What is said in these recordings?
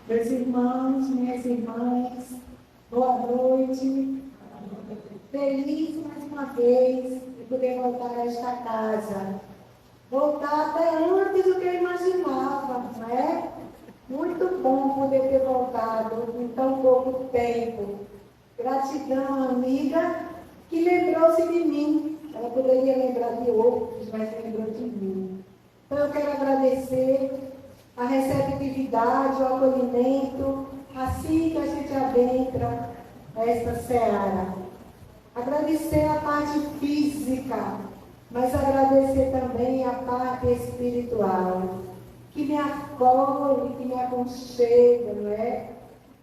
Meus irmãos, minhas irmãs, boa noite. Feliz mais uma vez de poder voltar a esta casa. Voltar até antes do que eu imaginava, não é? Muito bom poder ter voltado em tão pouco tempo. Gratidão, amiga, que lembrou-se de mim. Ela poderia lembrar de outros, mas lembrou de mim. Então eu quero agradecer a receptividade, o acolhimento, assim que a gente adentra esta seara. Agradecer a parte física, mas agradecer também a parte espiritual, que me acolhe, que me aconchega, não é?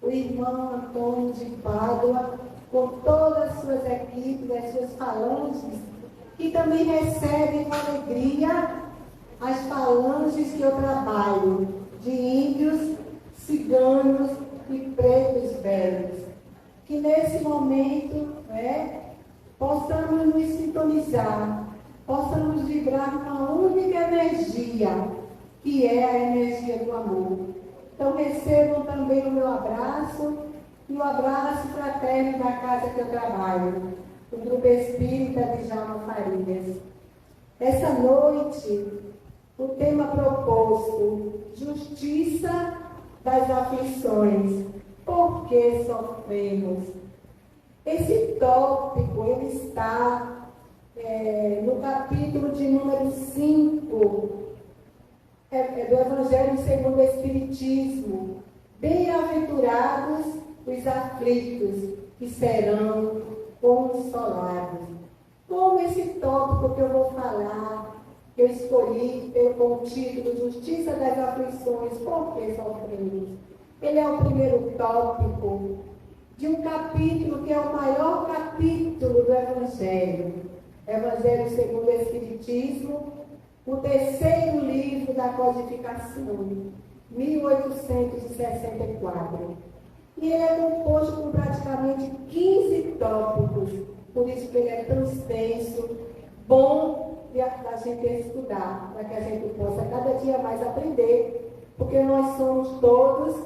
O irmão Antônio de Pádua, com todas as suas equipes, as suas falanges, que também recebem com alegria as falanges que eu trabalho, de índios, ciganos e pretos velhos. Que nesse momento, possamos nos sintonizar, possamos vibrar uma única energia, que é a energia do amor. Então recebam também o meu abraço e o abraço fraterno da casa que eu trabalho, o Grupo Espírita de Djalma Farias. Essa noite, o tema proposto, justiça das aflições. Por que sofremos? Esse tópico, ele está no capítulo de número 5, do Evangelho segundo o Espiritismo. Bem-aventurados os aflitos, que serão consolados. Como esse tópico que eu vou falar, que eu escolhi com o título Justiça das Aflições, por que sofremos? Ele é o primeiro tópico de um capítulo que é o maior capítulo do Evangelho. Evangelho segundo o Espiritismo, o terceiro livro da codificação, 1864. E ele é composto por praticamente 15 tópicos, por isso que ele é tão extenso, bom da gente estudar, para que a gente possa cada dia mais aprender, porque nós somos todos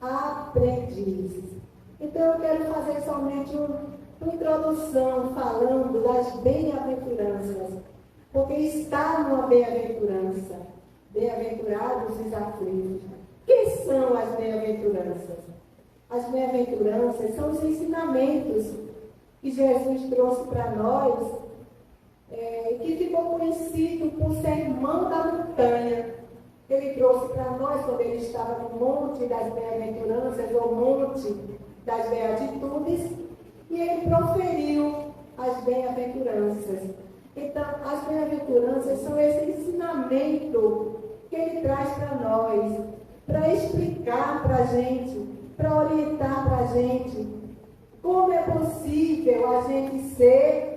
aprendizes. Então eu quero fazer somente uma introdução falando das bem-aventuranças, porque está numa bem-aventurança. Bem-aventurados os aflitos. Que são as bem-aventuranças? As bem-aventuranças são os ensinamentos que Jesus trouxe para nós, que ficou conhecido por Sermão da Montanha. Ele trouxe para nós quando ele estava no Monte das Bem-aventuranças, ou Monte das Beatitudes, e ele proferiu as bem-aventuranças. Então, as bem-aventuranças são esse ensinamento que ele traz para nós, para explicar para a gente, para orientar para a gente como é possível a gente ser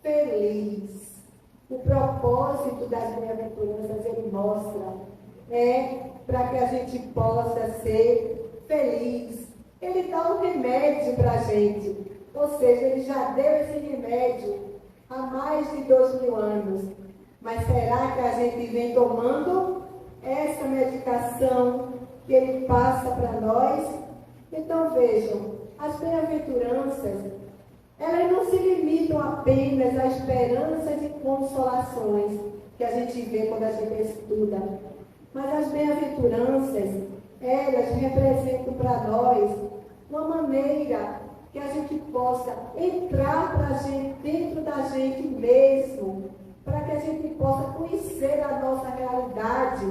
feliz. O propósito das bem-aventuranças ele mostra para que a gente possa ser feliz. Ele dá um remédio para a gente, ou seja, ele já deu esse remédio há mais de 2000 anos. Mas será que a gente vem tomando essa medicação que ele passa para nós? Então vejam, as bem-aventuranças, elas não se limitam apenas à esperança de consolações que a gente vê quando a gente estuda. Mas as bem-aventuranças, elas representam para nós uma maneira que a gente possa entrar dentro da gente mesmo, para que a gente possa conhecer a nossa realidade,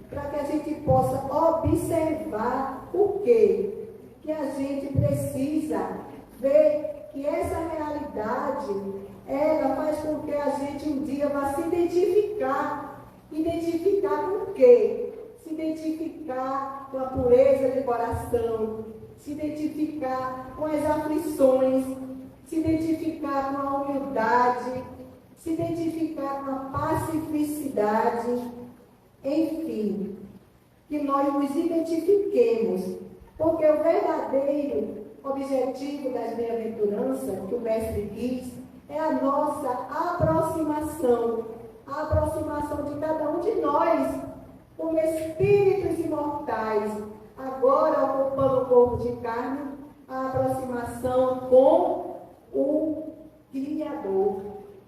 para que a gente possa observar o quê? Que a gente precisa ver que essa realidade, ela faz com que a gente um dia vá se identificar. Identificar com o quê? Se identificar com a pureza de coração, se identificar com as aflições, se identificar com a humildade, se identificar com a pacificidade, enfim, que nós nos identifiquemos, porque o verdadeiro objetivo das bem-aventuranças, que o mestre diz, é a nossa aproximação, a aproximação de cada um de nós como espíritos imortais, agora ocupando o corpo de carne, a aproximação com o Criador.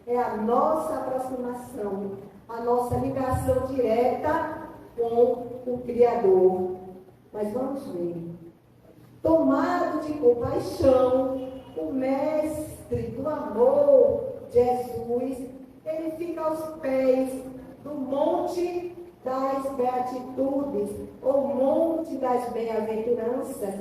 É a nossa aproximação, a nossa ligação direta com o Criador. Mas vamos ver. Tomado de compaixão, o mestre do amor, Jesus, ele fica aos pés do monte das beatitudes, ou monte das bem-aventuranças,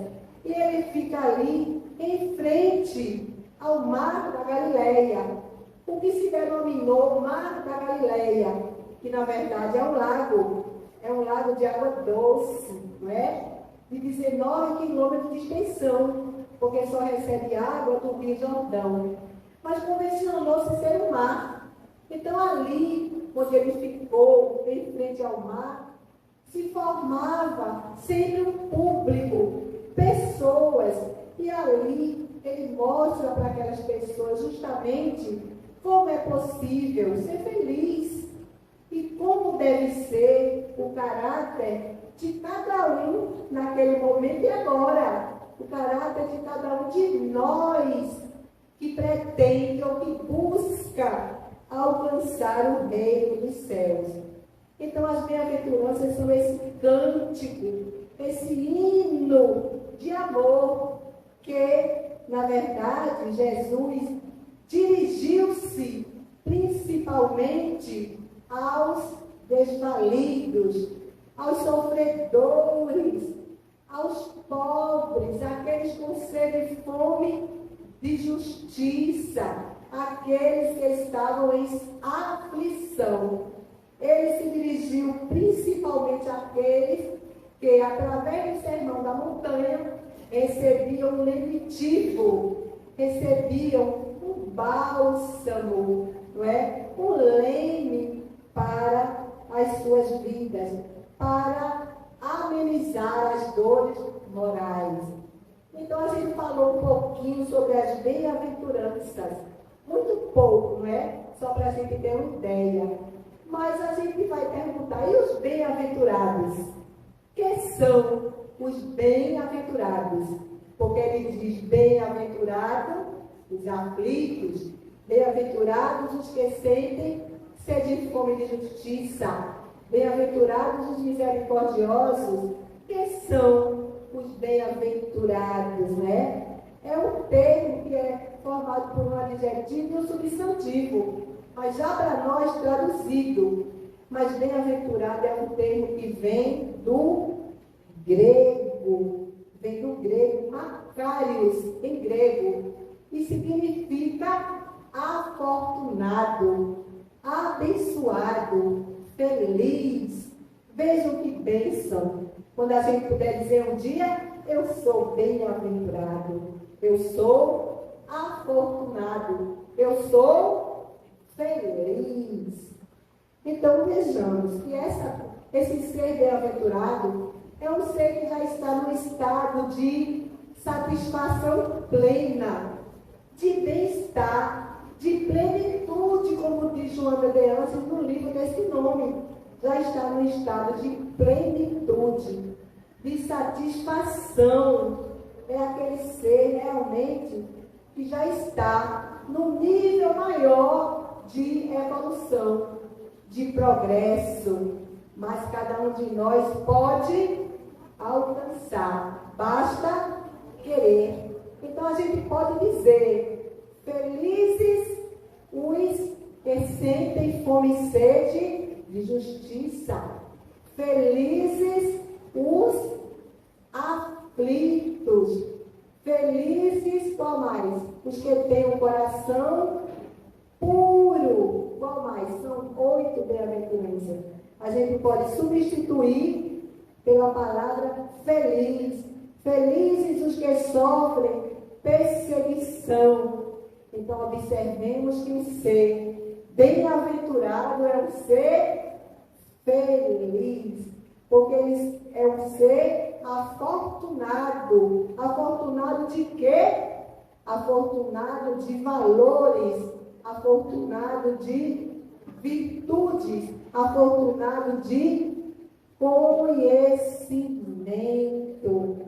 e ele fica ali em frente ao mar da Galileia, o que se denominou Mar da Galileia, que na verdade é um lago de água doce, não é? De 19 quilômetros de extensão, porque só recebe água do Rio Jordão. Mas convencionou-se ser um mar. Então ali, onde ele ficou, em frente ao mar, se formava sempre um público, pessoas, e ali ele mostra para aquelas pessoas justamente como é possível ser feliz e como deve ser o caráter de cada um naquele momento e agora. O caráter de cada um de nós que pretende ou que busca alcançar o reino dos céus. Então as bem-aventuranças são esse cântico, esse hino de amor que, na verdade, Jesus dirigiu-se principalmente aos desvalidos, aos sofredores, aos pobres, aqueles com sede e fome de justiça, aqueles que estavam em aflição. Ele se dirigiu principalmente àqueles que, através do sermão da montanha, recebiam um lenitivo, recebiam um bálsamo, não é? Um leme para as suas vidas, para amenizar as dores morais. Então a gente falou um pouquinho sobre as bem-aventuranças, muito pouco, não é? Só para a gente ter uma ideia. Mas a gente vai perguntar, e os bem-aventurados? Quem são os bem-aventurados? Porque ele diz bem-aventurado os aflitos, bem-aventurados os que sentem sede e fome de justiça, bem-aventurados os misericordiosos. Que são os bem-aventurados, né? É um termo que é formado por um adjetivo e um substantivo, mas já para nós traduzido. Mas bem-aventurado é um termo que vem do grego, makarios, em grego, e significa afortunado, abençoado, feliz. Vejam que bênção. Quando a gente puder dizer um dia, eu sou bem-aventurado, eu sou afortunado, eu sou feliz. Então vejamos que esse ser bem-aventurado é um ser que já está no estado de satisfação plena, de bem-estar, de plenitude, como diz Joana de Ângeles no livro desse nome. Já está no estado de plenitude, de satisfação. É aquele ser realmente que já está no nível maior de evolução, de progresso. Mas cada um de nós pode alcançar, basta querer. Então a gente pode dizer, felizes os que sentem fome e sede de justiça, felizes os aflitos, felizes, qual mais? Os que têm um coração puro, qual mais? São 8 bem-aventuranças. A gente pode substituir pela palavra feliz. Felizes os que sofrem perseguição. Então observemos que o ser bem-aventurado é um ser feliz, porque ele é um ser afortunado. Afortunado de quê? Afortunado de valores, afortunado de virtudes, afortunado de conhecimento. muito.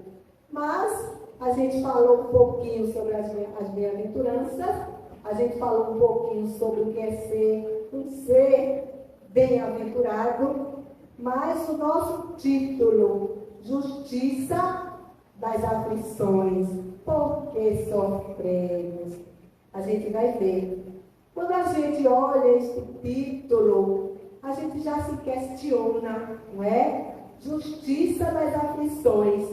Mas a gente falou um pouquinho sobre as bem-aventuranças, a gente falou um pouquinho sobre o que é ser um ser bem-aventurado, mas o nosso título, Justiça das Aflições, por que sofremos? A gente vai ver. Quando a gente olha este título, a gente já se questiona, não é? Justiça das aflições.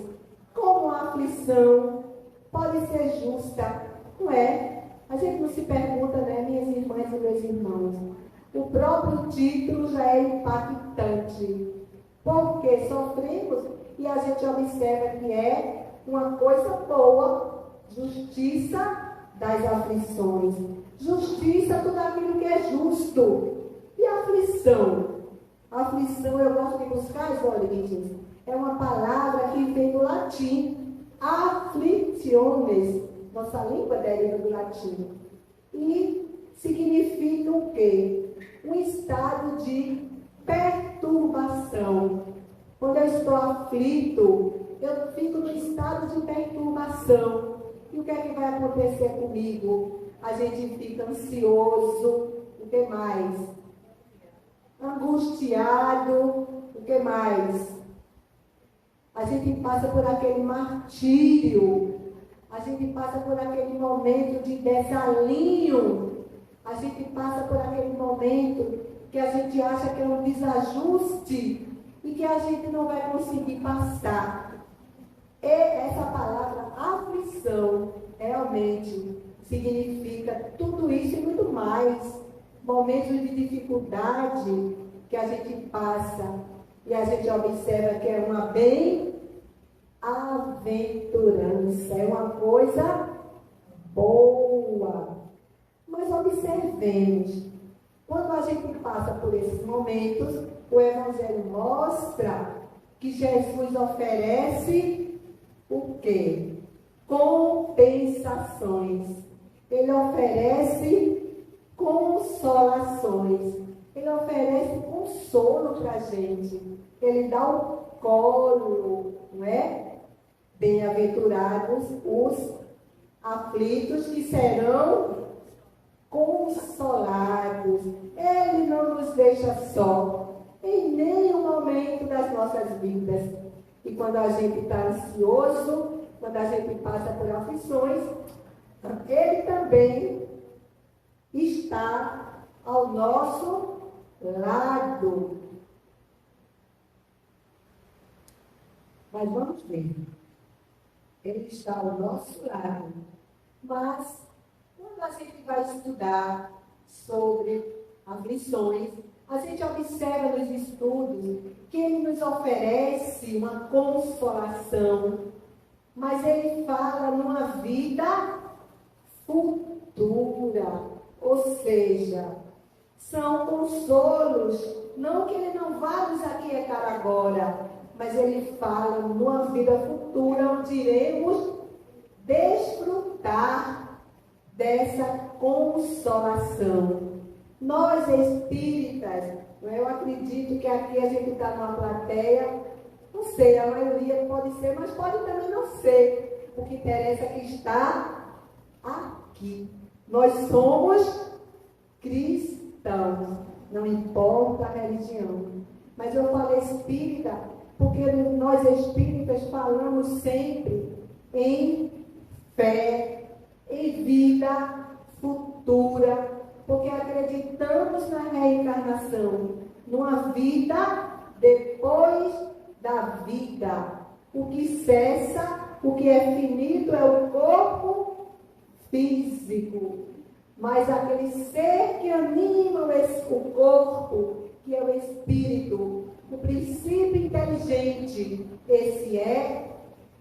Como a aflição pode ser justa, não é? A gente não se pergunta, né, minhas irmãs e meus irmãos? O próprio título já é impactante. Porque sofremos e a gente observa que é uma coisa boa, justiça das aflições. Justiça, tudo aquilo que é justo. E aflição? Aflição, eu gosto de buscar as origens. É uma palavra que vem do latim. Afflictiones. Nossa língua deriva do latim. E significa o quê? Um estado de perturbação. Quando eu estou aflito, eu fico no estado de perturbação. E o que é que vai acontecer comigo? A gente fica ansioso. O que mais? Angustiado. O que mais? A gente passa por aquele martírio. A gente passa por aquele momento de desalinho. A gente passa por aquele momento que a gente acha que é um desajuste e que a gente não vai conseguir passar. E essa palavra aflição realmente significa tudo isso e muito mais. Momentos de dificuldade que a gente passa e a gente observa que é uma bem-aventurança, é uma coisa boa. Mas observemos, quando a gente passa por esses momentos, o Evangelho mostra que Jesus oferece o quê? Compensações. Ele oferece consolações. Ele oferece consolo para a gente. Ele dá o colo, não é? Bem-aventurados os aflitos que serão consolados. Ele não nos deixa só em nenhum momento das nossas vidas. E quando a gente está ansioso, quando a gente passa por aflições, Ele também está ao nosso lado. Mas vamos ver. Ele está ao nosso lado. Mas, quando a gente vai estudar sobre aflições, a gente observa nos estudos que ele nos oferece uma consolação, mas ele fala numa vida futura, ou seja, são consolos, não que ele não vá nos aquietar agora, mas ele fala numa vida futura onde iremos desfrutar dessa consolação. Nós espíritas, eu acredito que aqui a gente está numa plateia, não sei, a maioria pode ser, mas pode também não ser. O que interessa é que está aqui. Nós somos cristãos, não importa a religião. Mas eu falei espírita, porque nós espíritas falamos sempre em fé, em vida futura, porque acreditamos na reencarnação, numa vida depois da vida. O que cessa, o que é finito é o corpo físico, mas aquele ser que anima o corpo, que é o espírito, o princípio inteligente, esse é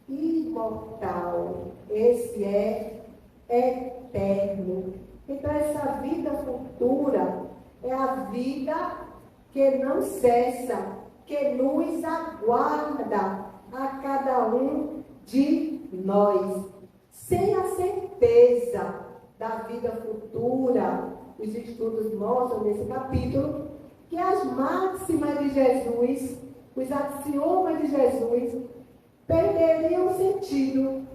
imortal, esse é eterno. Então essa vida futura é a vida que não cessa, que nos aguarda a cada um de nós. Sem a certeza da vida futura, os estudos mostram nesse capítulo que as máximas de Jesus, os axiomas de Jesus, perderia o sentido,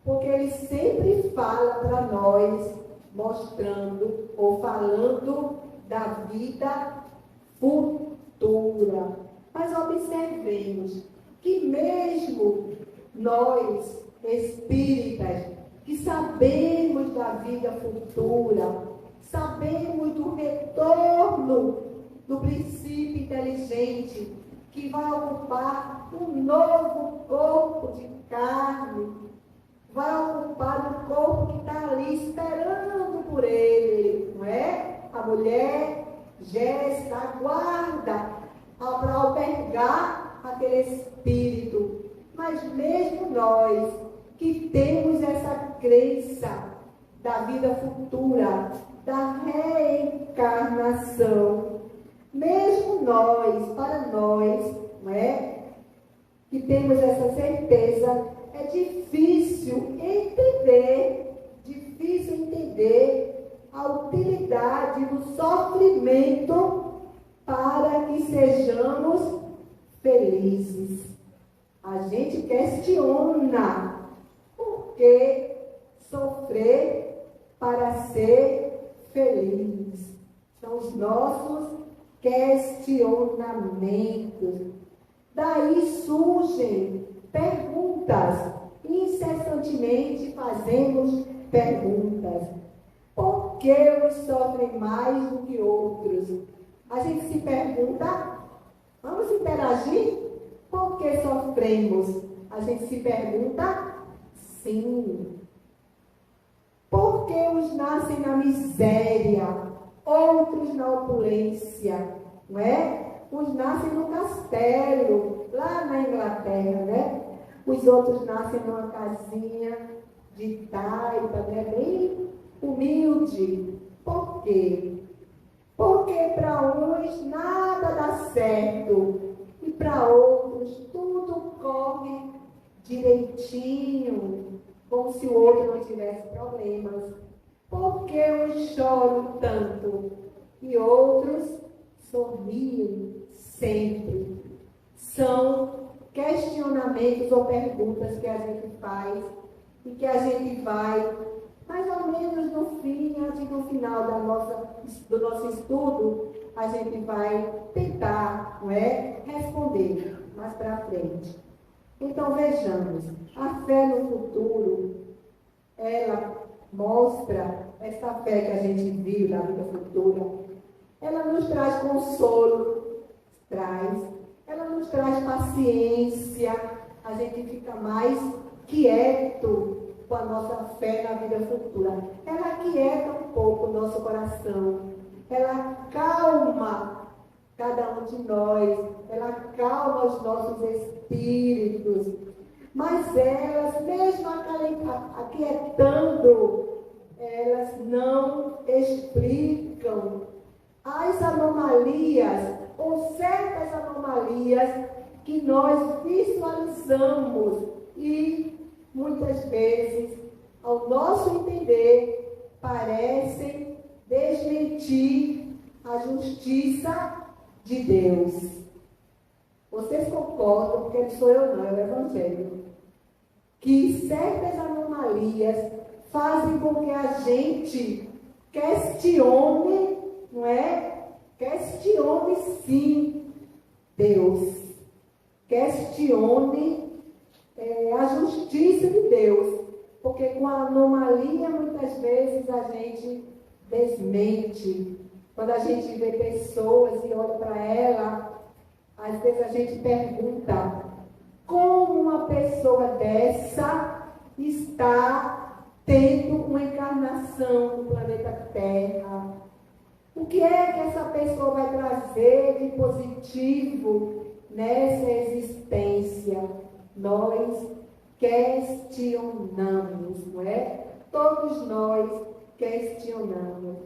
porque ele sempre fala para nós, mostrando ou falando da vida futura. Mas observemos que mesmo nós, espíritas, que sabemos da vida futura, sabemos do retorno do princípio inteligente, que vai ocupar um novo corpo de carne, vai ocupar um corpo que está ali esperando por ele, não é? A mulher Jéssica aguarda para albergar aquele espírito. Mas mesmo nós que temos essa crença da vida futura, da reencarnação, mesmo nós, para nós, não é? Que temos essa certeza, é difícil entender a utilidade do sofrimento para que sejamos felizes. A gente questiona por que sofrer para ser feliz. São os nossos questionamentos. Daí surgem perguntas. Incessantemente fazemos perguntas. Por que uns sofrem mais do que outros? A gente se pergunta, vamos interagir? Por que sofremos? A gente se pergunta, sim. Por que uns nascem na miséria, outros na opulência, não é? Uns nascem no castelo, lá na Inglaterra, né? Os outros nascem numa casinha de taipa, né? Bem humilde. Por quê? Porque para uns nada dá certo e para outros tudo corre direitinho, como se o outro não tivesse problemas. Por que uns choram tanto e outros sorriem sempre? São questionamentos ou perguntas que a gente faz e que a gente vai, mais ou menos no final do nosso estudo, a gente vai tentar, não é, responder mais para frente. Então vejamos, a fé no futuro, ela mostra, essa fé que a gente viu da vida futura, ela nos traz consolo, ela nos traz paciência, a gente fica mais quieto com a nossa fé na vida futura. Ela aquieta um pouco o nosso coração, ela calma cada um de nós, ela calma os nossos espíritos, mas elas, mesmo aquietando, elas não explicam as anomalias, ou certas anomalias que nós visualizamos e muitas vezes, ao nosso entender, parecem desmentir a justiça de Deus. Vocês concordam, porque não sou eu não, é o Evangelho, que certas anomalias fazem com que a gente questione, não é? Questione sim Deus. Questione a justiça de Deus. Porque com a anomalia, muitas vezes, a gente desmente. Quando a gente vê pessoas e olha para ela, às vezes a gente pergunta: como uma pessoa dessa está tendo uma encarnação no planeta Terra? O que é que essa pessoa vai trazer de positivo nessa existência? Nós questionamos, não é? Todos nós questionamos.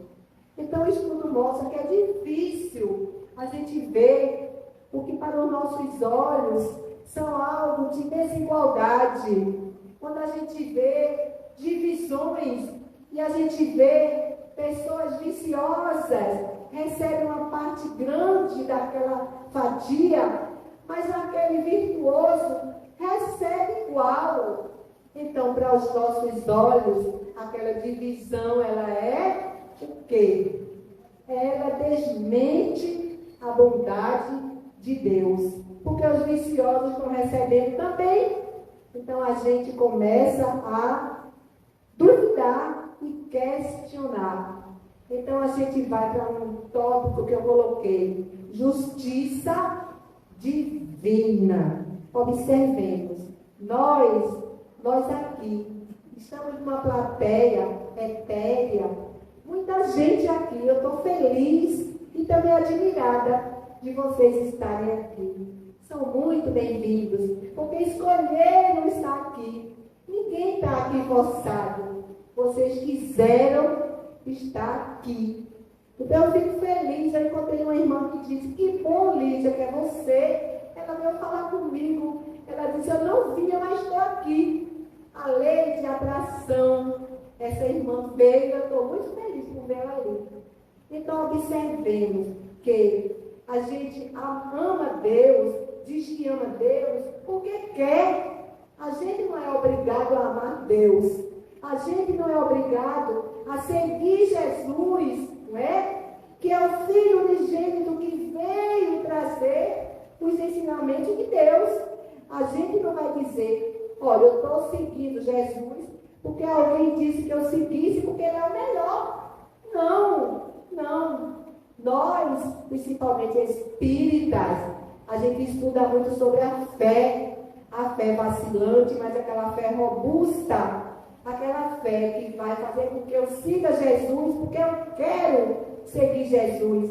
Então, o estudo mostra que é difícil a gente ver o que para os nossos olhos são algo de desigualdade. Quando a gente vê divisões e a gente vê pessoas viciosas, recebem uma parte grande daquela fatia, mas aquele virtuoso recebe igual. Então, para os nossos olhos, aquela divisão, ela é o quê? Ela desmente a bondade de Deus. Porque os viciosos estão recebendo também. Então, a gente começa a duvidar e questionar. Então, a gente vai para um tópico que eu coloquei. Justiça divina. Observemos. Nós aqui, estamos numa plateia etérea. Muita gente aqui. Eu estou feliz e também admirada de vocês estarem aqui. São muito bem-vindos, porque escolheram estar aqui. Ninguém está aqui forçado. Vocês quiseram estar aqui. Então eu fico feliz. Eu encontrei uma irmã que disse: que bom, Lídia, que é você. Ela veio falar comigo. Ela disse: eu não vinha, mas estou aqui. A lei de atração. Essa irmã veio, eu estou muito feliz por vê-la ali. Então observemos que a gente ama Deus, diz que ama Deus, porque quer. A gente não é obrigado a amar Deus. A gente não é obrigado a seguir Jesus, não é? Que é o Filho unigênito que veio trazer os ensinamentos de Deus. A gente não vai dizer: olha, eu estou seguindo Jesus porque alguém disse que eu seguisse porque ele é o melhor. Não, não. Nós, principalmente espíritas, a gente estuda muito sobre a fé vacilante, mas aquela fé robusta, aquela fé que vai fazer com que eu siga Jesus, porque eu quero seguir Jesus,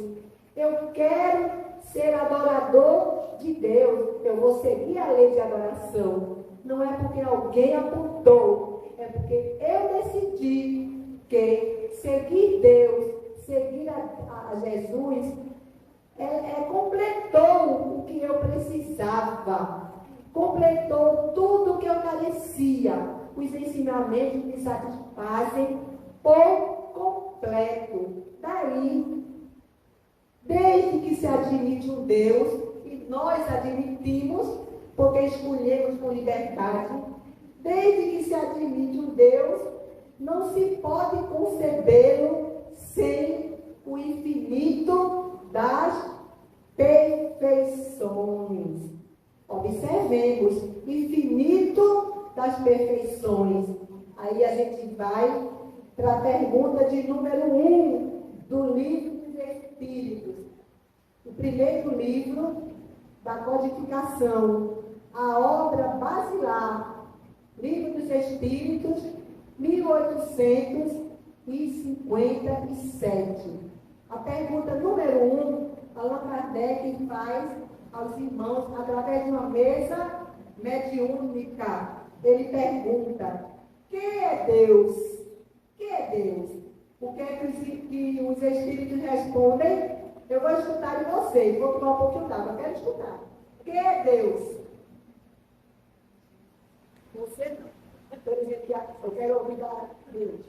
eu quero ser adorador de Deus, eu vou seguir a lei de adoração. Não é porque alguém apontou, é porque eu decidi que seguir Deus, seguir a Jesus, completou o que eu precisava, completou tudo o que eu carecia. Os ensinamentos me satisfazem por completo. Daí, desde que se admite um Deus, e nós admitimos, porque escolhemos com liberdade, desde que se admite um Deus, não se pode concebê-lo sem o infinito das perfeições. Observemos, infinito das perfeições. Aí a gente vai para a pergunta de número 1 do Livro dos Espíritos. O primeiro livro da codificação, a obra basilar, Livro dos Espíritos, 1857. A pergunta número 1, Allan Kardec faz aos irmãos através de uma mesa mediúnica. Ele pergunta: quem é Deus? Quem é Deus? O que é que os espíritos respondem? Eu vou escutar de vocês. Vou tomar um pouquinho d'água. Eu quero escutar. Quem é Deus? Você não. Eu quero ouvir da Deus.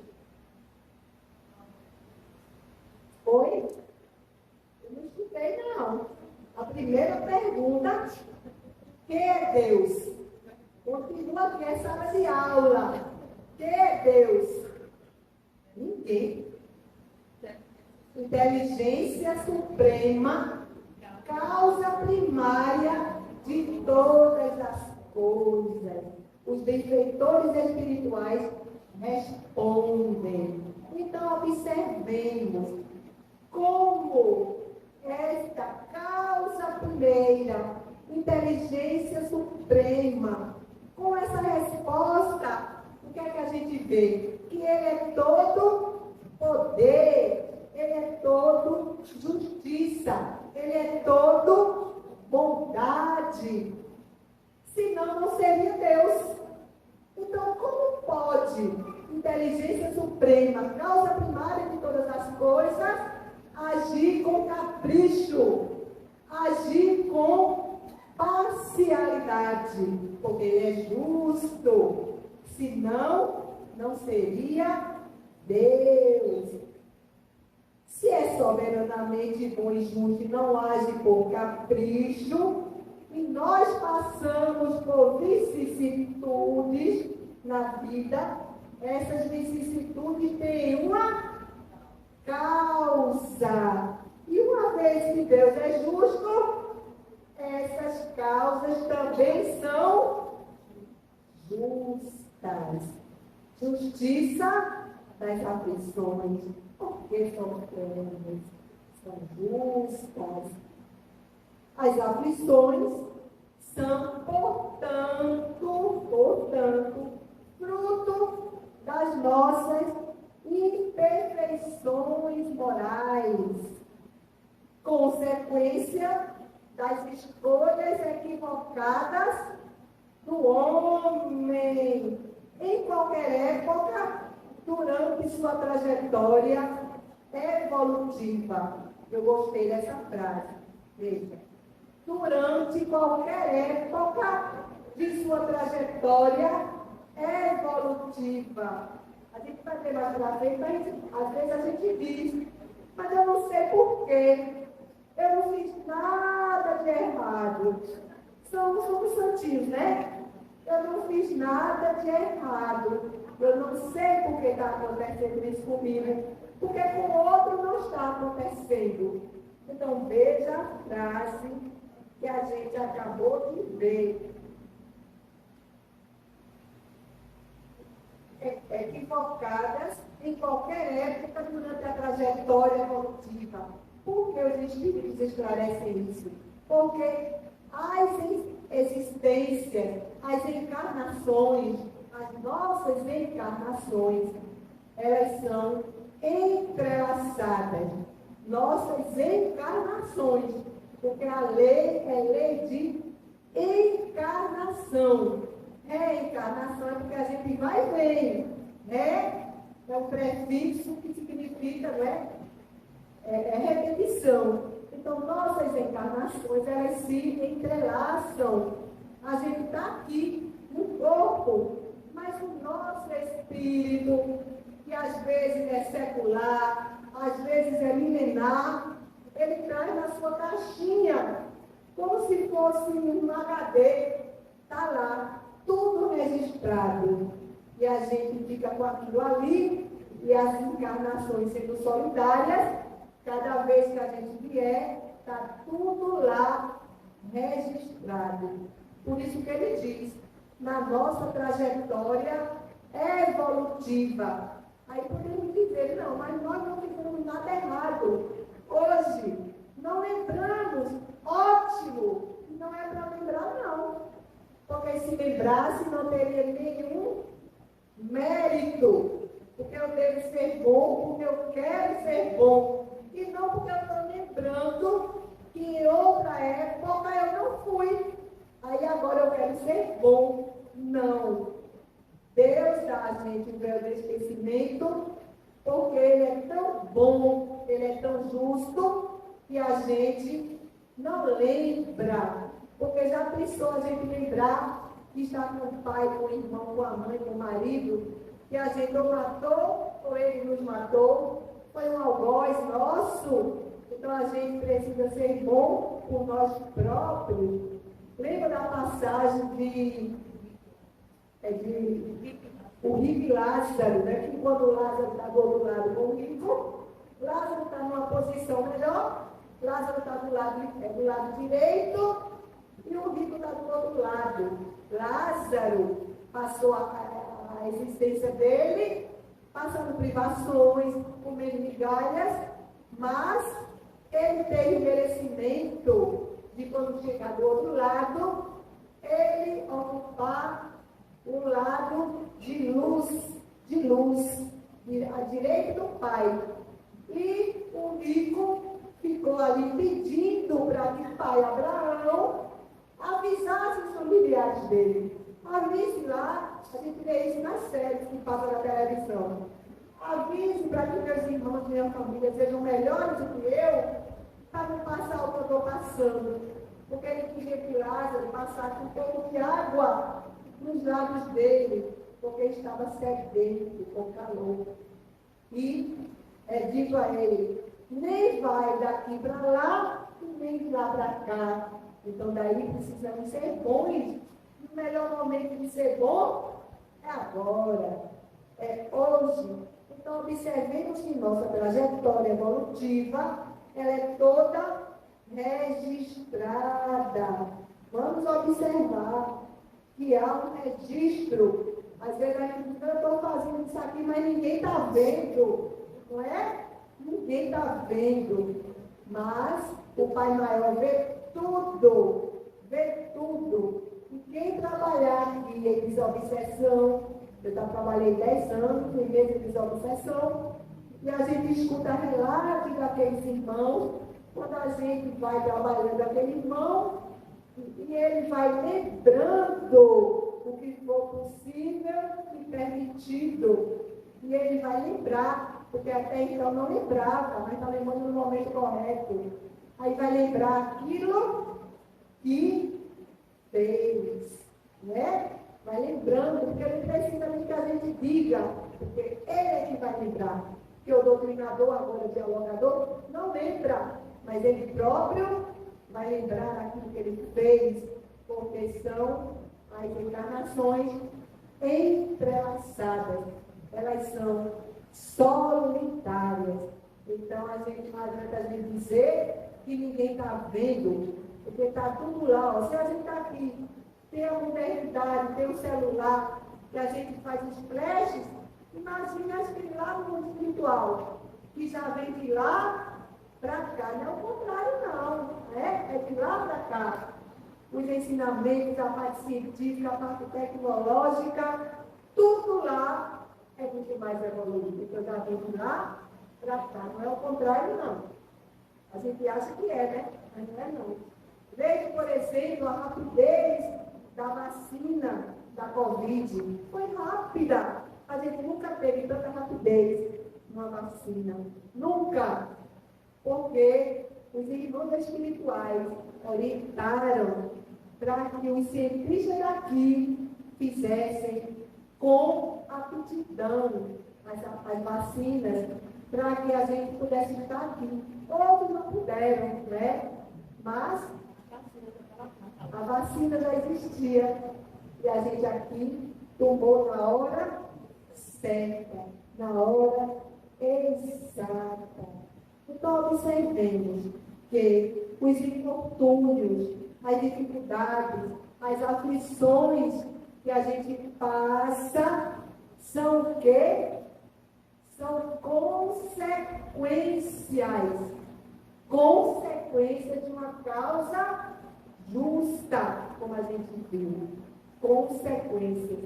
Oi? Eu não escutei, não. A primeira pergunta: quem é Deus? Continua aqui, é sala de aula. Quem é Deus? Ninguém. Inteligência suprema, causa primária de todas as coisas. Os benfeitores espirituais respondem. Então, observemos como esta causa primeira, inteligência suprema, com essa resposta, o que é que a gente vê? Que ele é todo poder, ele é todo justiça, ele é todo bondade. Senão não seria Deus. Então, como pode inteligência suprema, causa primária de todas as coisas, agir com capricho, agir com parcialidade? Porque ele é justo. Senão, não seria Deus. Se é soberanamente bom e justo e não age por capricho, e nós passamos por vicissitudes na vida, essas vicissitudes têm uma causa. E uma vez que Deus é justo, essas causas também são justas. Justiça das aflições, porque são plenas, são justas. As aflições são, portanto, fruto das nossas imperfeições morais, consequência das escolhas equivocadas do homem em qualquer época durante sua trajetória evolutiva. Eu gostei dessa frase. Veja. Durante qualquer época de sua trajetória evolutiva. A gente vai ver mais pra frente, mas às vezes a gente diz, mas eu não sei porquê. Eu não fiz nada de errado. Somos santinhos, né? Eu não fiz nada de errado. Eu não sei por que está acontecendo isso comigo. Porque com o outro não está acontecendo. Então veja a frase que a gente acabou de ver. Equivocadas em qualquer época durante a trajetória evolutiva. Por que os espíritos esclarecem isso? Porque as existências, as encarnações, as nossas encarnações, elas são entrelaçadas. Nossas encarnações, porque a lei é lei de encarnação. Reencarnação é porque a gente vai e vem. É um prefixo que significa, não é? É repetição. Então, nossas encarnações, elas se entrelaçam. A gente está aqui no corpo, mas o nosso espírito, que às vezes é secular, às vezes é milenar, ele traz na sua caixinha, como se fosse um HD, está lá, tudo registrado. E a gente fica com aquilo ali, e as encarnações sendo solidárias, cada vez que a gente vier, está tudo lá registrado. Por isso que ele diz, na nossa trajetória evolutiva. Aí podemos dizer, não, mas nós não fizemos nada errado. Hoje, não lembramos, ótimo, não é para lembrar não. Porque se lembrasse, não teria nenhum mérito. Porque eu devo ser bom, porque eu quero ser bom. E não porque eu estou lembrando que em outra época eu não fui. Aí agora eu quero ser bom. Não. Deus dá a gente um véu de esquecimento, porque Ele é tão bom, Ele é tão justo, que a gente não lembra. Porque já pensou a gente lembrar que está com o pai, com o irmão, com a mãe, com o marido, que a gente o matou, ou ele nos matou, foi um algoz nosso. Então a gente precisa ser bom por nós próprios. Lembra da passagem de o rico e Lázaro, né? Que quando o Lázaro está do outro lado com o rico, Lázaro está numa posição melhor, Lázaro está do lado direito e o rico está do outro lado. Lázaro passou a existência dele, passando privações, comendo migalhas, mas ele teve o merecimento de, quando chegar do outro lado, ele ocupar o lado de luz, à direita do Pai. E o rico ficou ali pedindo para que o pai Abraão avisasse os familiares dele. Avise lá, a gente vê isso nas séries que passam na televisão. Avise para que meus irmãos, minha família sejam melhores do que eu, para não passar o que eu estou passando. Porque ele queria que Lázaro passasse um pouco de água nos lábios dele, porque estava sedento com calor. E é dito a ele, nem vai daqui para lá, nem de lá para cá. Então, daí precisamos ser bons. O melhor momento de ser bom é agora, é hoje. Então, observemos que nossa trajetória evolutiva, ela é toda registrada. Vamos observar que há um registro. Às vezes a gente diz, eu estou fazendo isso aqui, mas ninguém está vendo. Não é? Ninguém está vendo. Mas o Pai Maior vê tudo. Vê tudo. E quem trabalhar aqui em desobsessão, eu já trabalhei 10 anos em mês de desobsessão, e a gente escuta relatos daqueles irmãos, quando a gente vai trabalhando aquele irmão, e ele vai lembrando o que for possível e permitido. E ele vai lembrar, porque até então não lembrava, mas está lembrando no momento correto. Aí vai lembrar aquilo que fez, né? Vai lembrando, porque ele precisa que a gente diga, porque ele é que vai lembrar. Que o doutrinador, agora o dialogador, não lembra, mas ele próprio vai lembrar aquilo que ele fez, porque são as encarnações entrelaçadas. Elas são solitárias. Então, a gente não adianta a gente dizer que ninguém está vendo, porque está tudo lá. Ó. Se a gente está aqui, tem a modernidade, tem o celular, que a gente faz os flashes, imagina as que lá no mundo espiritual, que já vem de lá para cá. Não é o contrário, não. É de lá para cá. Os ensinamentos, a parte científica, a parte tecnológica, tudo lá é muito mais evoluído. Então, já vem de lá para cá. Não é o contrário, não. A gente acha que é, né? Mas não é, não. Veja, por exemplo, a rapidez da vacina da Covid. Foi rápida. A gente nunca teve tanta rapidez numa vacina. Nunca. Porque os irmãos espirituais orientaram para que os cientistas daqui fizessem com aptidão as vacinas, para que a gente pudesse estar aqui. Outros não puderam, né? Mas a vacina já existia e a gente aqui tomou na hora certa, na hora exata. Então, observemos que os infortúnios, as dificuldades, as aflições que a gente passa são o quê? São consequências de uma causa justa, como a gente viu. Consequências.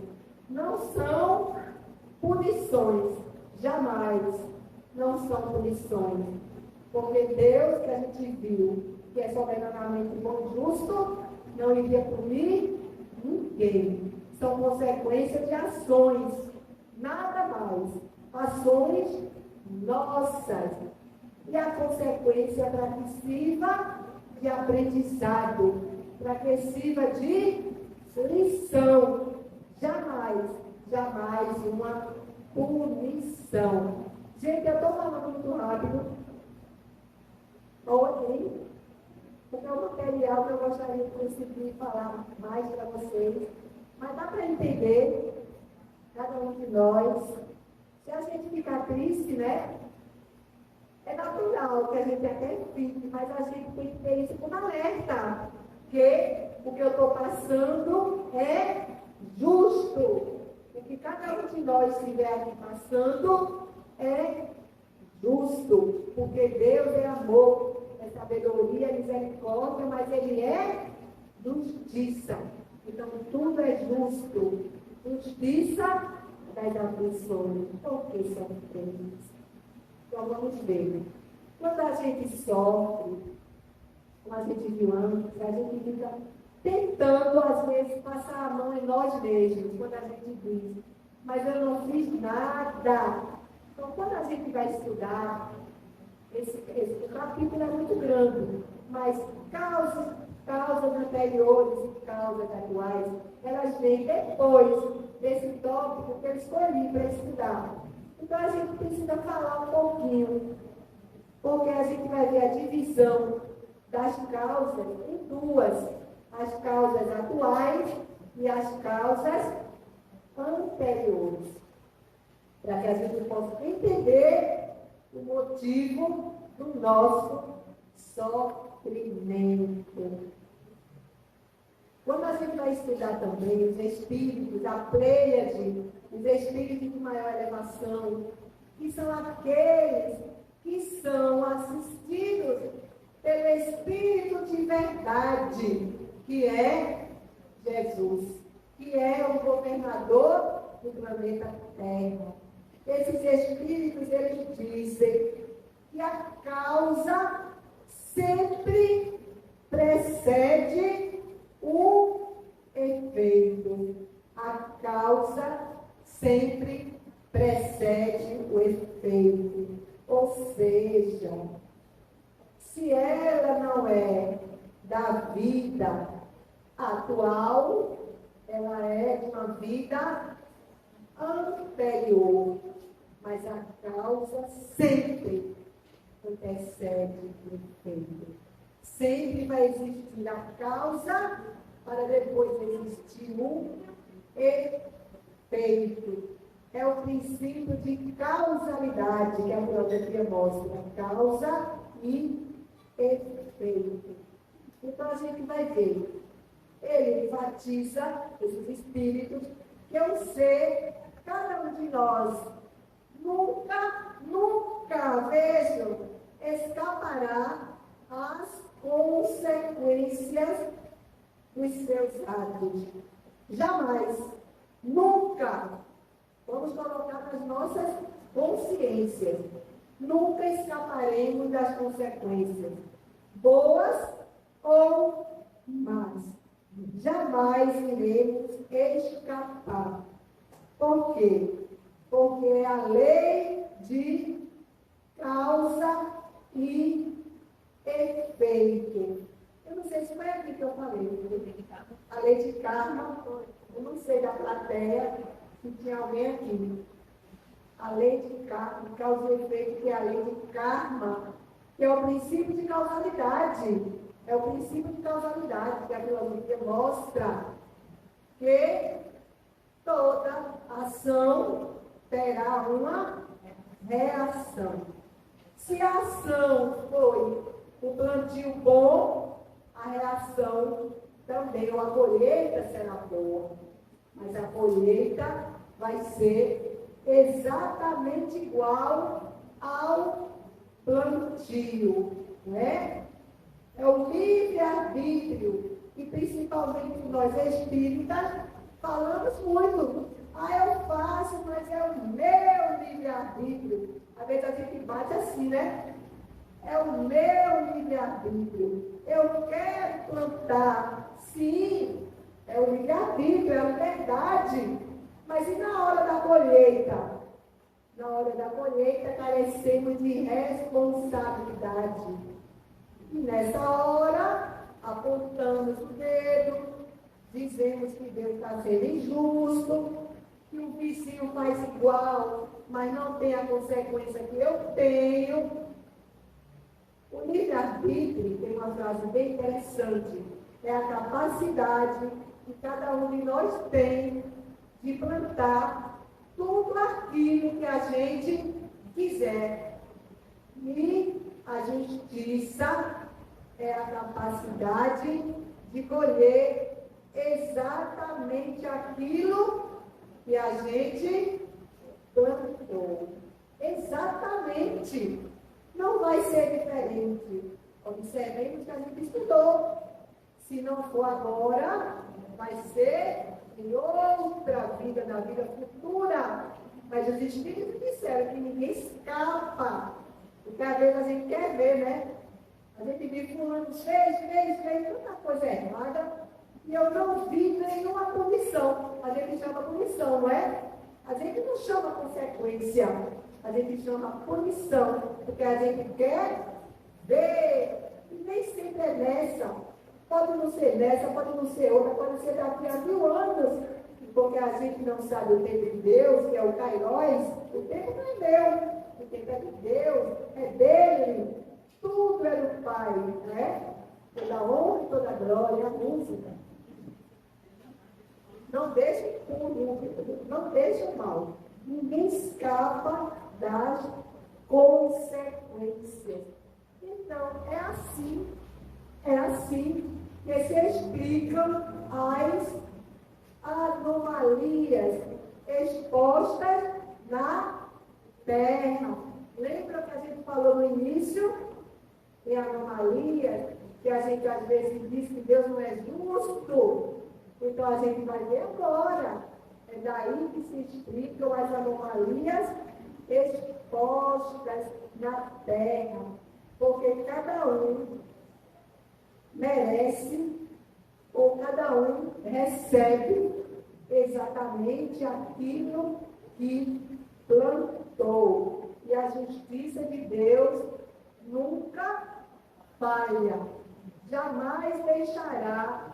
Não são punições, jamais. Não são punições. Porque Deus, que a gente viu, que é soberanamente bom e justo, não iria punir ninguém. São consequências de ações, nada mais. Ações nossas. E a consequência é para que sirva de aprendizado, para que sirva de lição. Jamais, jamais uma punição. Gente, eu estou falando muito rápido. Ok? Porque é um material que eu gostaria de conseguir falar mais para vocês. Mas dá para entender, cada um de nós. Se a gente ficar triste, né? É natural que a gente até fique, mas a gente tem que ter isso como alerta. Que o que eu estou passando é justo. O que cada um de nós estiver aqui passando é justo. Porque Deus é amor, é sabedoria, é misericórdia, mas Ele é justiça. Então, tudo é justo. Justiça das aflições. Por que sofremos? Então, vamos ver. Quando a gente sofre, como a gente viu antes, a gente fica tentando, às vezes, passar a mão em nós mesmos, quando a gente diz, mas eu não fiz nada. Então, quando a gente vai estudar, esse capítulo é muito grande, mas causas anteriores e causas atuais, elas vêm depois desse tópico que eu escolhi para estudar. Então, a gente precisa falar um pouquinho, porque a gente vai ver a divisão das causas em duas: as causas atuais e as causas anteriores, para que a gente possa entender o motivo do nosso sofrimento. Quando a gente vai estudar também os espíritos, a pleiade, os espíritos de maior elevação, que são aqueles que são assistidos pelo Espírito de verdade, que é Jesus, que é o governador do planeta Terra. Esses espíritos, eles dizem que a causa sempre precede o efeito. A causa sempre precede o efeito. Ou seja, se ela não é da vida atual, ela é de uma vida anterior. Mas a causa sempre antecede o efeito. Sempre vai existir a causa para depois existir o efeito. É o princípio de causalidade que a filosofia mostra. Causa e efeito. Então a gente vai ver. Ele enfatiza, esses espíritos, que o ser, cada um de nós, nunca, vejam, escapará às consequências dos seus atos. Jamais, nunca, vamos colocar nas nossas consciências, nunca escaparemos das consequências, boas ou más. Jamais iremos escapar. Por quê? Porque é a lei de causa e efeito. Eu não sei se foi aqui que eu falei. A lei de karma. Eu não sei da plateia se tinha alguém aqui. A lei de karma, causa e efeito, que é a lei de karma, que é o princípio de causalidade. É o princípio de causalidade que a filosofia mostra que toda ação terá uma reação. Se a ação foi um plantio bom, a reação também, ou a colheita será boa. Mas a colheita vai ser exatamente igual ao plantio, né? É o livre-arbítrio, e principalmente nós espíritas falamos muito. Eu faço, mas é o meu livre-arbítrio. Às vezes a gente bate assim, né? É o meu livre-arbítrio. Eu quero plantar. Sim, é o livre-arbítrio, é a verdade. Mas e na hora da colheita? Na hora da colheita carecemos de responsabilidade. E nessa hora, apontamos o dedo, dizemos que Deus está sendo injusto, que o vizinho faz igual, mas não tem a consequência que eu tenho. O livre-arbítrio tem uma frase bem interessante. É a capacidade que cada um de nós tem de plantar tudo aquilo que a gente quiser. E a justiça é a capacidade de colher exatamente aquilo que a gente plantou. Exatamente. Não vai ser diferente. Observemos que a gente estudou. Se não for agora, vai ser em outra vida, na vida futura. Mas os espíritos disseram que ninguém escapa. Porque às vezes a gente quer ver, né? A gente vive fulano, fez tanta coisa errada, e eu não vi nenhuma punição. A gente chama punição, não é? A gente não chama consequência, a gente chama punição, porque a gente quer ver, e nem sempre é nessa. Pode não ser nessa, pode não ser outra, pode ser daqui a 1000 anos, porque a gente não sabe o tempo de Deus, que é o Kairos. O tempo não é meu. O tempo é de Deus, é dele, tudo é do Pai, né? glória, a música. Não deixe impune, não deixe o mal. Ninguém escapa das consequências. Então, é assim que se explicam as anomalias expostas na terra. Lembra que a gente falou no início? Tem anomalias, que a gente às vezes diz que Deus não é justo. Então a gente vai ver agora. É daí que se explicam as anomalias expostas na terra. Porque cada um merece, ou cada um recebe exatamente aquilo que plantou. E a justiça de Deus nunca falha. Jamais deixará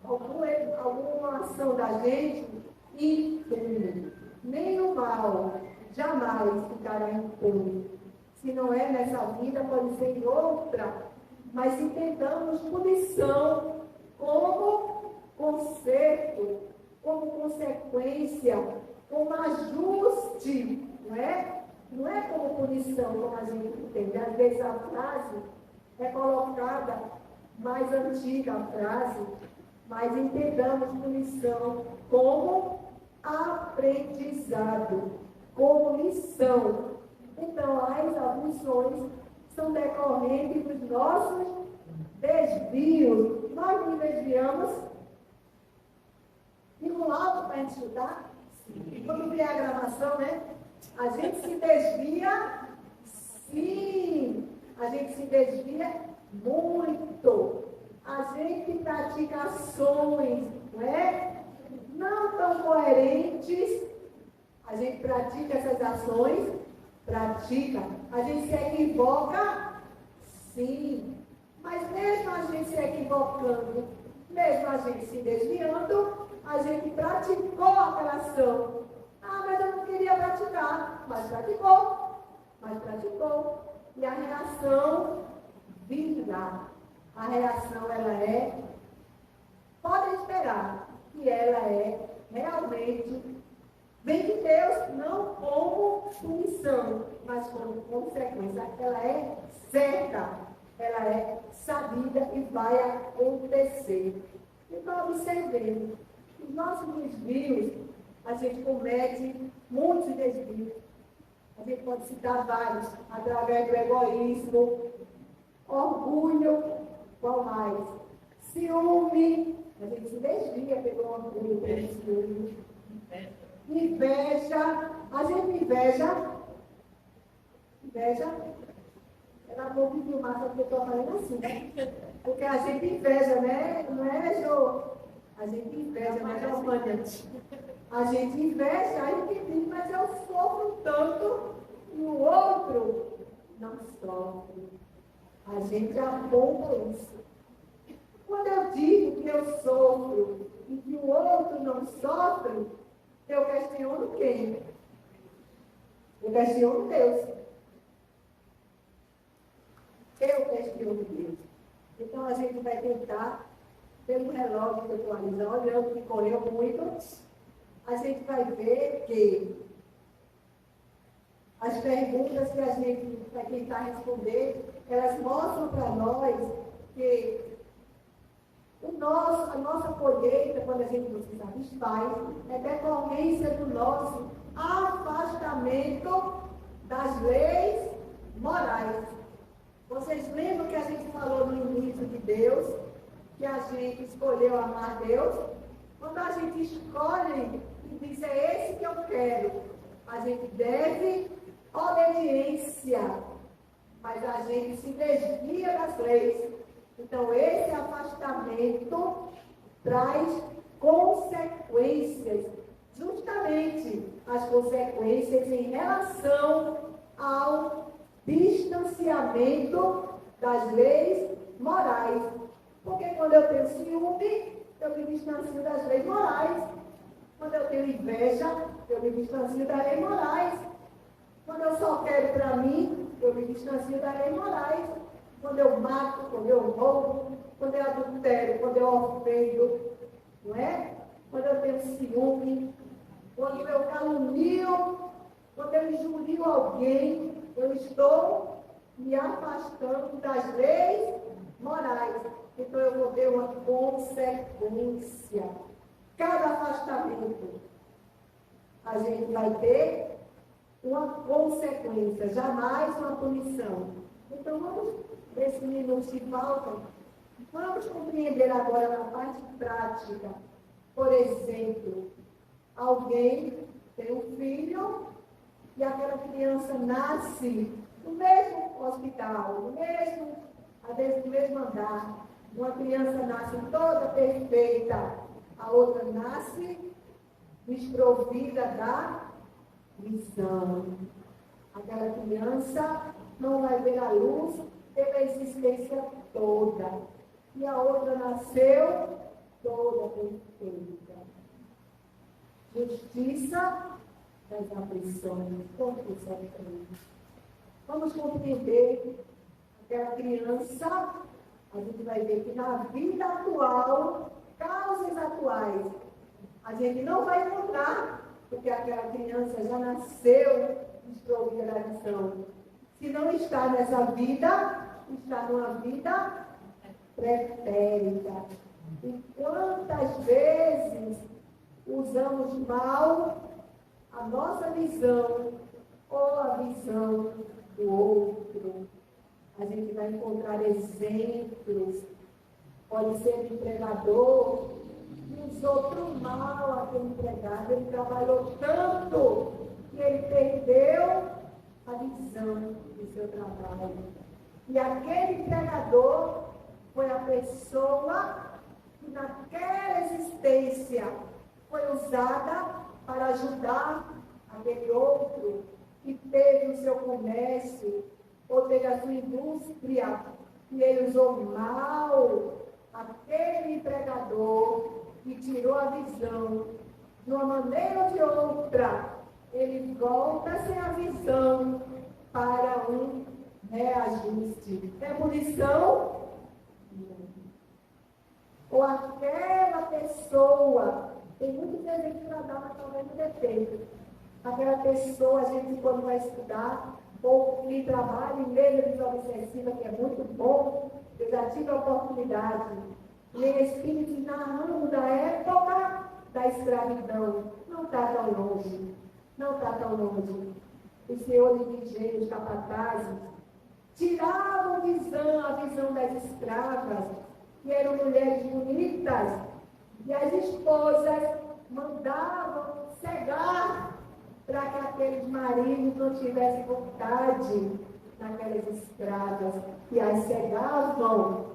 alguma ação da gente impune. Nem o mal jamais ficará impune. Se não é nessa vida, pode ser em outra. Mas entendamos punição como conserto, como consequência, como ajuste, não é? Não é como punição, como a gente entende. Às vezes a frase é colocada mais antiga, a frase, mas entendamos punição como aprendizado, como lição. Então, as aflições são decorrentes dos nossos desvios. Nós nos desviamos. E no alto para a gente estudar, quando vier a gravação, né? A gente se desvia, sim. A gente se desvia muito. A gente pratica ações, não é? Não tão coerentes. A gente pratica essas ações, pratica. A gente se equivoca, sim. Mas mesmo a gente se equivocando, mesmo a gente se desviando, a gente praticou aquela ação. Ah, mas eu não queria praticar. Mas praticou. E a reação virá. A reação, ela é, podem esperar, que ela é realmente, vem de Deus, não como punição, mas como consequência. Ela é certa, ela é sabida e vai acontecer. Então, observemos, os nossos desvios, a gente comete muitos desvios. A gente pode citar vários, através do egoísmo, orgulho, qual mais? Ciúme, a gente se desvia pelo orgulho, pelo ciúme. Inveja, a gente inveja, ela não me filmar, só porque eu estou falando assim, né? Porque a gente inveja, né? Não é, Jô? A gente inveja, né, Giovânia? A gente inveja, a gente diz, mas eu sofro tanto e o outro não sofre. A gente aponta isso. Quando eu digo que eu sofro e que o outro não sofre, eu questiono quem? Eu questiono Deus. Eu questiono Deus. Então a gente vai tentar, pelo relógio que eu estou analisando, olhando que correu muito, a gente vai ver que as perguntas que a gente vai tentar responder, elas mostram para nós que a nossa colheita, quando a gente não se satisfaz, é decorrência do nosso afastamento das leis morais. Vocês lembram que a gente falou no início de Deus, que a gente escolheu amar Deus? Quando a gente escolhe e diz, é esse que eu quero, a gente deve obediência, mas a gente se desvia das leis. Então, esse afastamento traz consequências, justamente as consequências em relação ao distanciamento das leis morais. Porque quando eu tenho ciúme, eu me distancio das leis morais. Quando eu tenho inveja, eu me distancio das leis morais. Quando eu só quero para mim, eu me distancio das leis morais. quando eu mato, quando eu roubo, quando eu adultero, quando eu ofendo, não é? Quando eu tenho ciúme, quando eu calunio, quando eu injurio alguém, eu estou me afastando das leis morais. Então eu vou ter uma consequência. Cada afastamento, a gente vai ter uma consequência, jamais uma punição. Então vamos, nesse minuto que falta, vamos compreender agora na parte prática. Por exemplo, alguém tem um filho e aquela criança nasce no mesmo hospital, às vezes no mesmo andar. Uma criança nasce toda perfeita, a outra nasce desprovida da visão. Aquela criança não vai ver a luz pela existência toda. E a outra nasceu toda perfeita. Justiça das aflições. Vamos compreender aquela criança. A gente vai ver que na vida atual, causas atuais, a gente não vai encontrar, porque aquela criança já nasceu desprovida da visão. Se não está nessa vida, está numa vida pretérita. E quantas vezes usamos mal a nossa visão ou a visão do outro? A gente vai encontrar exemplos. Pode ser um empregador que usou para o mal aquele empregado. Ele trabalhou tanto que ele perdeu a visão do seu trabalho. E aquele empregador foi a pessoa que naquela existência foi usada para ajudar aquele outro que teve o seu comércio, ou teve a sua indústria, e ele usou mal aquele empregador que tirou a visão. De uma maneira ou de outra, ele volta sem a visão para um reajuste. É punição? Ou aquela pessoa, tem muitos exemplos para dar, mas talvez não defeito. Aquela pessoa, a gente quando vai estudar, ou que trabalha em meio de visão obsessiva, que é muito bom, eu já tive a oportunidade, ler espíritos narrando da época da escravidão. Não está tão longe, não está tão longe. Os senhores de engenhos, capatazes, tiravam a visão das escravas, que eram mulheres bonitas, e as esposas mandavam cegar para que aqueles maridos não tivessem vontade naquelas escravas, e as cegavam.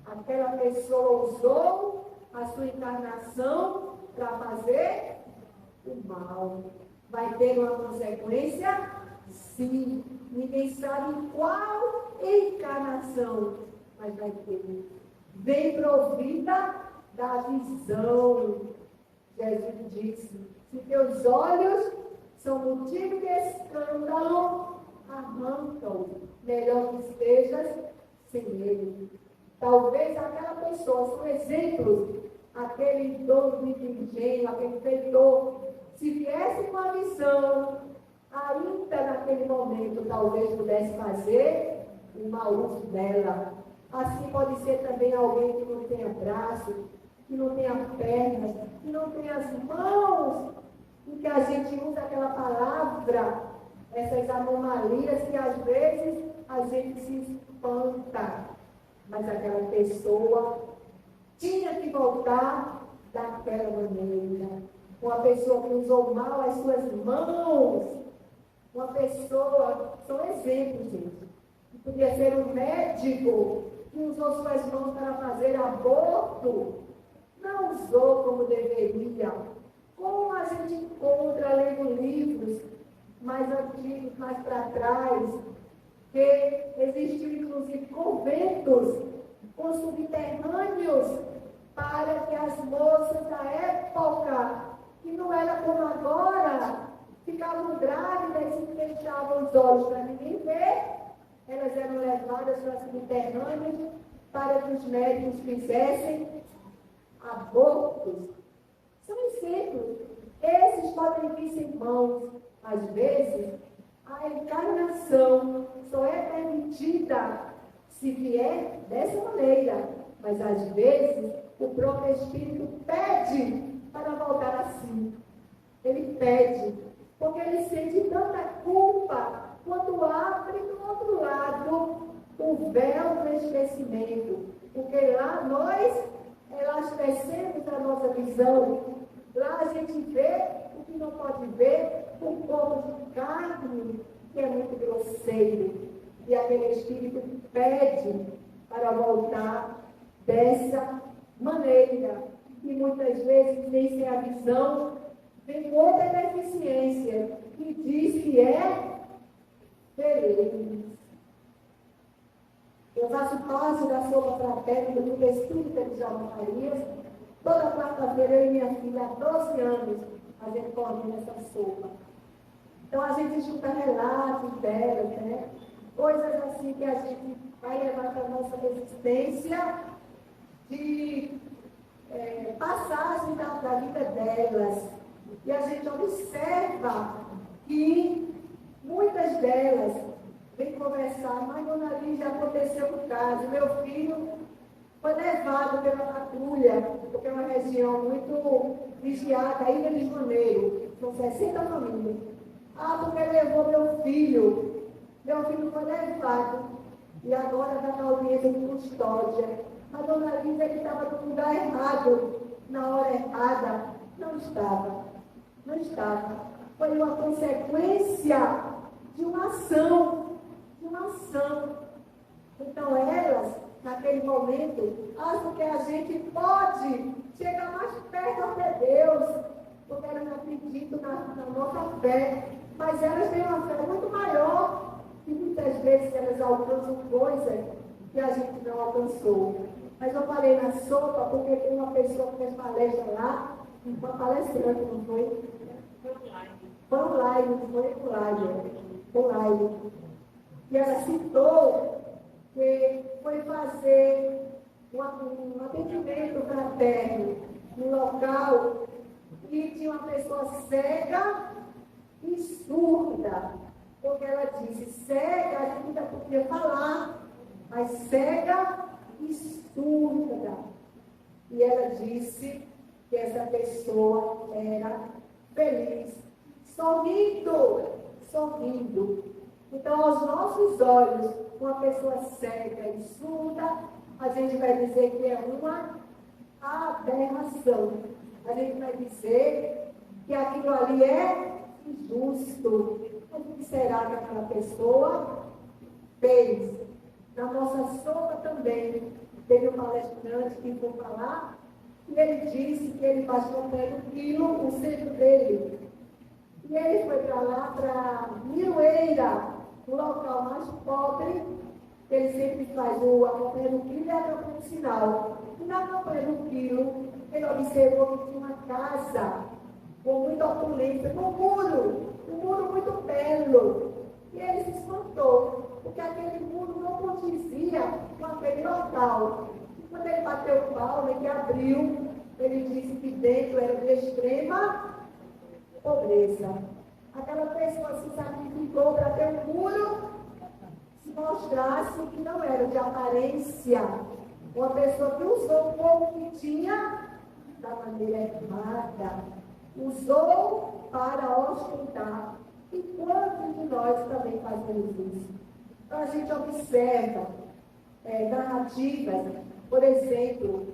Aquela pessoa usou a sua encarnação para fazer o mal. Vai ter uma consequência? Sim. Ninguém sabe qual encarnação, mas vai ter. Vem provida da visão. Jesus disse: se teus olhos são motivo de escândalo, arranca-o. Melhor que estejas sem ele. Talvez aquela pessoa, são exemplos, aquele dono de engenho, aquele feitor, se viesse com a visão, ainda naquele momento, talvez pudesse fazer um mau uso dela. Assim pode ser também alguém que não tenha braço, que não tenha pernas, que não tenha as mãos, em que a gente usa aquela palavra, essas anomalias que às vezes a gente se espanta. Mas aquela pessoa tinha que voltar daquela maneira. Uma pessoa que usou mal as suas mãos, uma pessoa, são exemplos, gente. Podia ser um médico que usou suas mãos para fazer aborto, não usou como deveria. Como a gente encontra lendo livros mais antigos, mais para trás, que existiam inclusive conventos com subterrâneos para que as moças da época, que não era como agora, ficavam grávidas e fechavam os olhos para ninguém ver, elas eram levadas para as subterrâneas para que os médicos fizessem abortos. São exemplos. Esses podem vir sem mãos. Às vezes, a encarnação só é permitida se vier dessa maneira. Mas, às vezes, o próprio Espírito pede para voltar assim. Ele pede, porque ele sente tanta culpa quando abre do outro lado o véu do esquecimento. Porque lá nós elastecemos a nossa visão. Lá a gente vê o que não pode ver, o corpo de carne, que é muito grosseiro. E aquele Espírito pede para voltar dessa maneira. E muitas vezes, nem sem a visão, vem outra deficiência que diz que é feliz. Eu faço parte da sopa fraterna do Grupo Espírita de Jalma Farias. Toda quarta-feira, eu e minha filha, há 12 anos, a gente coordena essa sopa. Então, a gente junta relatos delas, né? Coisas assim que a gente vai levar para a nossa resistência de passagem da vida delas. E a gente observa que muitas delas vêm conversar, mas, dona Lígia, aconteceu um caso. Meu filho foi levado pela patrulha, porque é uma região muito vigiada, Ilha de Janeiro, são 60 famílias. Ah, porque levou meu filho. Meu filho foi levado e agora está na audiência de custódia. A dona Lígia, ele estava no lugar errado, na hora errada. Não estava. Não estava. Foi uma consequência de uma ação. De uma ação. Então, elas, naquele momento, acham que a gente pode chegar mais perto até Deus, porque elas não acreditam na nossa fé. Mas elas têm uma fé muito maior. E muitas vezes elas alcançam coisas que a gente não alcançou. Mas eu falei na sopa porque tem uma pessoa que fez palestra lá, uma palestrante, não foi? Foi online, não foi online. E ela citou que foi fazer um atendimento fraterno no local e tinha uma pessoa cega e surda. Porque ela disse, cega, a gente ainda podia falar, mas cega e surda. E ela disse que essa pessoa era feliz, sorrindo. Então, aos nossos olhos, uma pessoa cega e surda, a gente vai dizer que é uma aberração. A gente vai dizer que aquilo ali é injusto. O que será que aquela pessoa fez? Na nossa sopa também, teve um palestrante que foi falar, e ele disse que ele baixou pelo quilo o centro dele. E ele foi para lá, para Miroeira, o local mais pobre, que ele sempre faz a campanha do quilo e a campanha do sinal. E na campanha do quilo, ele observou que tinha uma casa com muita opulência, um muro muito belo. E ele se espantou, porque aquele muro não condizia com aquele local. E quando ele bateu o pau, ele abriu, ele disse que dentro era de extrema pobreza. Aquela pessoa se sacrificou para ter um muro, se mostrasse que não era de aparência. Uma pessoa que usou o pouco que tinha da maneira errada. Usou para ostentar. E quantos de nós também fazemos isso? Então a gente observa narrativas, por exemplo,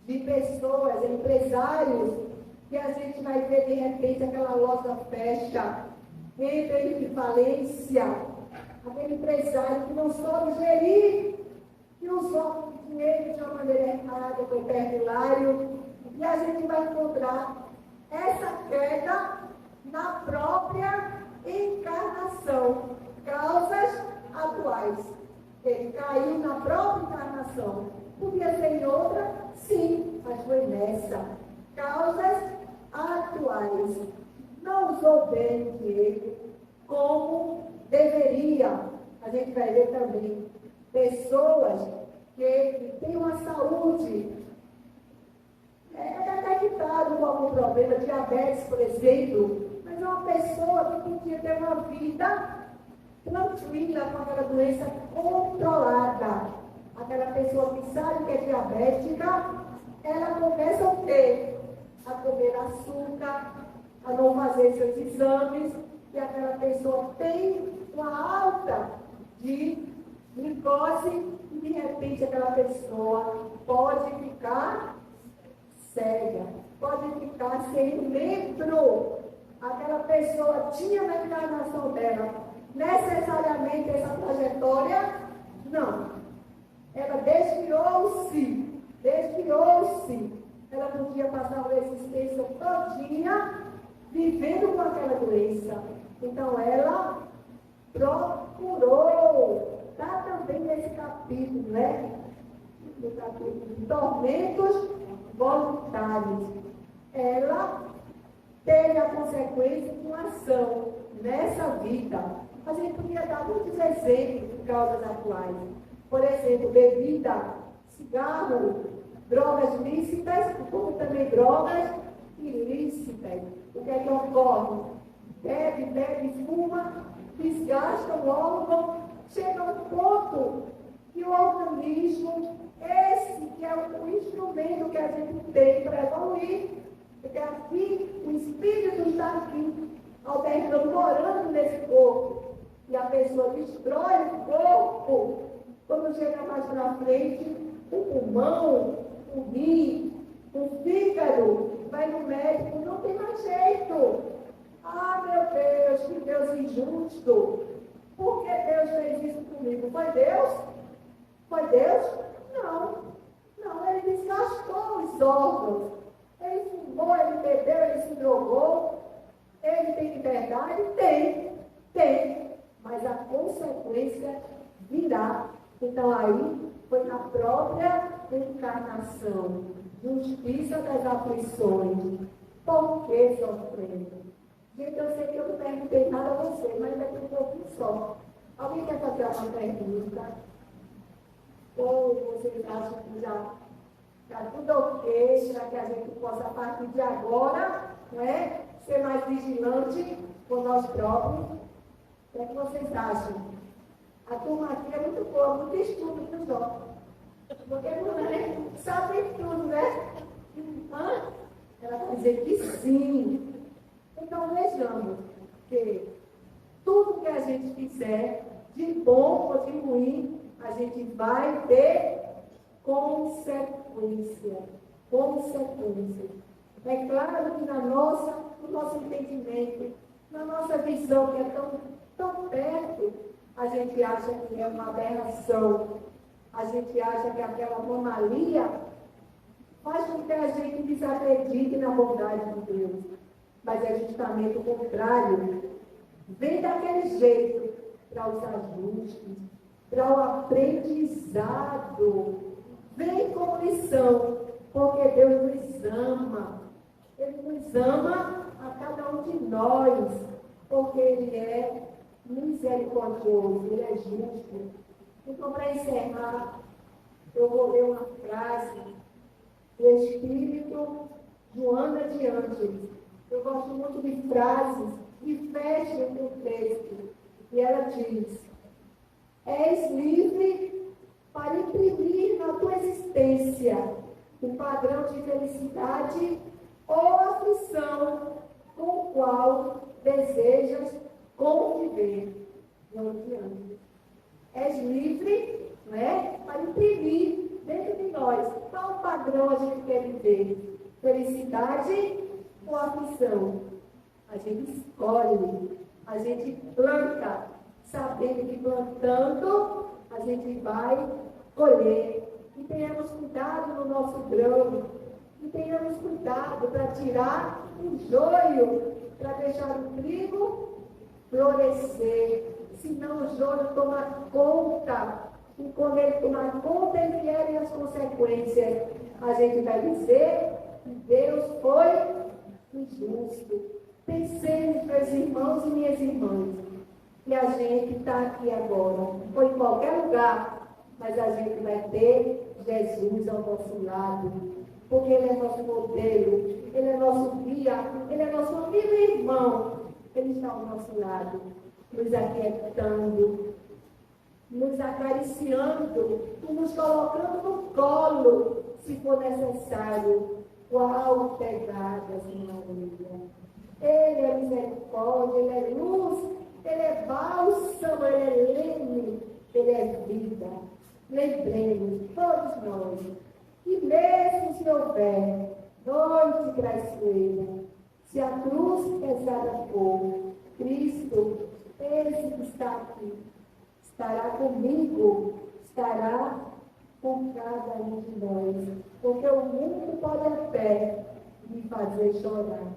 de pessoas, empresários, que a gente vai ver de repente aquela loja fecha, entra em falência, aquele empresário que não soube gerir, que usou o dinheiro de uma maneira errada, foi perdulário, e a gente vai encontrar essa queda na própria encarnação, causas atuais. Ele caiu na própria encarnação. Podia ser em outra? Sim, mas foi nessa. Causas atuais. Não usou bem o dinheiro como deveria. a gente vai ver também pessoas que têm uma saúde detectado com algum problema, diabetes, por exemplo, mas é uma pessoa que podia ter uma vida tranquila com aquela doença controlada. Aquela pessoa que sabe que é diabética, ela começa o quê? A comer açúcar, a não fazer seus exames, e aquela pessoa tem uma alta de glicose, e de repente aquela pessoa pode ficar cega, pode ficar sem membro. Aquela pessoa tinha na encarnação dela necessariamente essa trajetória? Não. Ela desviou-se. Ela podia passar a existência todinha vivendo com aquela doença. Então ela procurou. Está também nesse capítulo, né? No capítulo de tormentos voluntários. Ela teve a consequência de uma ação nessa vida. A gente podia dar muitos exemplos de causas atuais. Por exemplo, bebida, cigarro, drogas lícitas, como também drogas ilícitas. O que é que ocorre? Bebe, fuma, desgasta o órgão, chega a um ponto que o organismo, esse que é o instrumento que a gente tem para evoluir, porque aqui o espírito está aqui, albergando, morando nesse corpo, e a pessoa destrói o corpo. Quando chega mais para frente, o pulmão, o rim, o fígado, vai no médico, não tem mais jeito. Ah, meu Deus, que Deus injusto. Por que Deus fez isso comigo? Foi Deus? Foi Deus? Não, ele desgastou os órgãos. Ele fumou, ele bebeu, ele se drogou. Ele tem liberdade? Tem. Mas a consequência virá. Então aí foi na própria encarnação. Justiça das aflições. Por que sofrendo? Gente, eu sei que eu não perguntei nada a você, mas daqui um pouquinho só. Alguém quer fazer uma pergunta? Ou vocês acham que já está tudo ok, para que a gente possa, a partir de agora, né, ser mais vigilante com nós próprios? O que é que vocês acham? A turma aqui é muito boa, muito estudo para os jovens. Porque mulher sabe tudo, né? Ela vai dizer que sim. Então vejamos que tudo que a gente fizer, de bom ou de ruim, a gente vai ter consequência. É claro que no nosso entendimento, na nossa visão, que é tão perto, a gente acha que é uma aberração, a gente acha que aquela anomalia faz com que a gente desacredite na bondade de Deus. Mas é justamente o contrário. Vem daquele jeito para os ajustes, para o aprendizado. Vem como lição, porque Deus nos ama. Ele nos ama a cada um de nós, porque Ele é misericordioso, Ele é justo. Então, para encerrar, eu vou ler uma frase do Espírito Joana de Ângeles. Eu gosto muito de frases que fecham o texto. E ela diz: és livre para imprimir na tua existência um padrão de felicidade ou aflição com o qual desejas conviver. Não adianta. És livre, né, para imprimir dentro de nós qual padrão a gente quer viver. Felicidade ou aflição? A gente escolhe, a gente planta, sabendo que plantando a gente vai colher. E tenhamos cuidado no nosso grão, e tenhamos cuidado para tirar o joio, para deixar o trigo florescer. Senão o joio toma conta, e quando ele tomar conta, ele vierem as consequências. A gente vai dizer que Deus foi injusto. Pensemos, meus irmãos e minhas irmãs, E a gente está aqui agora, ou em qualquer lugar, mas a gente vai ter Jesus ao nosso lado, porque Ele é nosso modelo, Ele é nosso guia, Ele é nosso amigo e irmão. Ele está ao nosso lado, nos aquietando, nos acariciando, nos colocando no colo, se for necessário. Qual pegada, Senhor Maria. Ele é misericórdia, Ele é luz, Ele é bálsamo, Ele é leme, Ele é vida. Lembremos, todos nós, que mesmo se houver noite traiçoeira, se a cruz pesada for, Cristo, esse que está aqui, estará comigo, estará com cada um de nós. Porque o mundo pode até me fazer chorar,